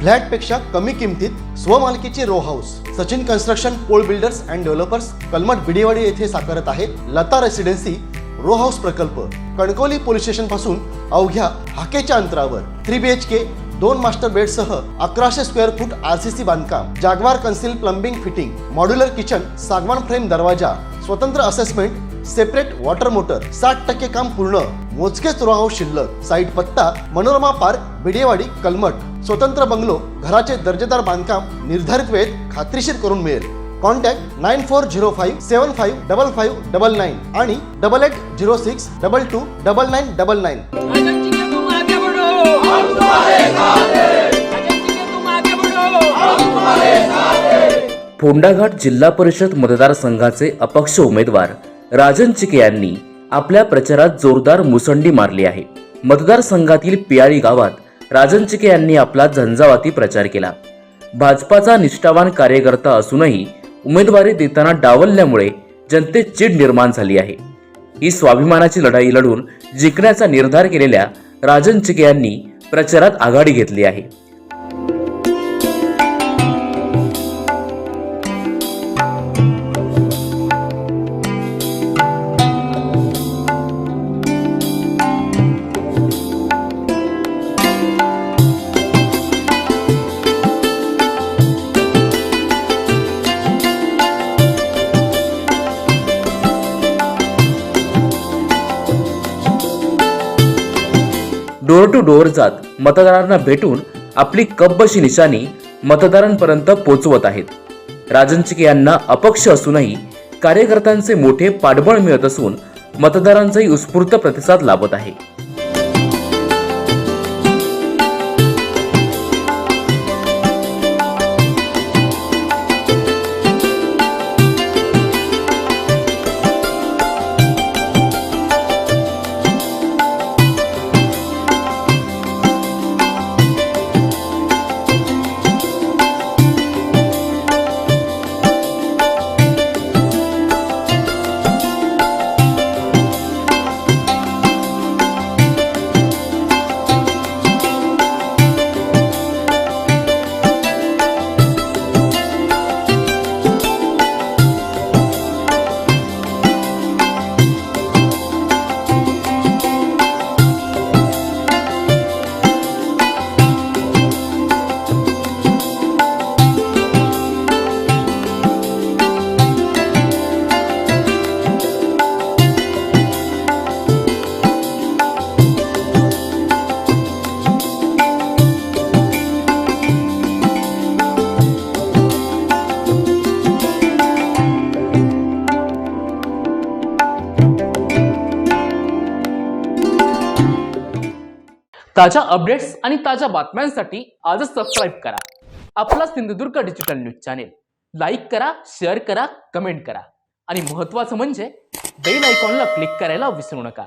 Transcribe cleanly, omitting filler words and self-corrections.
फ्लॅटपेक्षा कमी किमतीत स्वमालकीचे row house Sachin construction Pol builders and developers Kalmath Bidewadi येथे साकारत आहे लता रेसिडेन्सी रो हाऊस प्रकल्प। कणकवली पोलीस स्टेशन पासून अवघ्या हाकेच्या अंतरावर 3 BHK 2 मास्टर बेड सह 1100 स्क्वेअर फूट RCC बांधकाम, जागवार conceal plumbing fitting, modular kitchen, सागवान फ्रेम दरवाजा, स्वतंत्र असेसमेंट, सेपरेट वॉटर मोटर, 60% काम पूर्ण, मोजकेच रो हाऊस शिल्लक। साईट पत्ता मनोरमा पार्क बिडेवाडी कलमठ। स्वतंत्र बंगलो, घराचे दर्जेदार बांधकाम निर्धारित वेळेत खात्रीशीर करून मिळेल। कॉन्टॅक्ट 9405755599 आणि 8806229999। फोंडाघाट जिल्हा परिषद मतदारसंघाचे अपक्ष उमेदवार राजन चिके यांनी आपल्या प्रचारात जोरदार मुसंडी मारली आहे। मतदारसंघातील पियाळी गावात राजन चिके यांनी आपला झंझावाती प्रचार केला। भाजपाचा निष्ठावान कार्यकर्ता असूनही उमेदवारी देताना डावलल्यामुळे जनतेत चीड निर्माण झाली आहे। ही स्वाभिमानाची लढाई लढून जिंकण्याचा निर्धार केलेल्या राजन चिके यांनी प्रचारात आघाडी घेतली आहे। डोर टू डोर जात मतदारांना भेटून आपली कब्बशी निशाणी मतदारांपर्यंत पोहोचवत आहेत। राजन चिके यांना अपक्ष असूनही कार्यकर्त्यांचे मोठे पाठबळ मिळत असून मतदारांचाही उत्स्फूर्त प्रतिसाद लाभत आहे। ताज्या अपडेट्स आणि ताज्या बातम्यांसाठी आजच सबस्क्राईब करा आपला Sindhudurg digital news channel. Like करा, शेअर करा, कमेंट करा आणि महत्त्वाचं म्हणजे बेल आयकॉनला क्लिक करायला विसरू नका।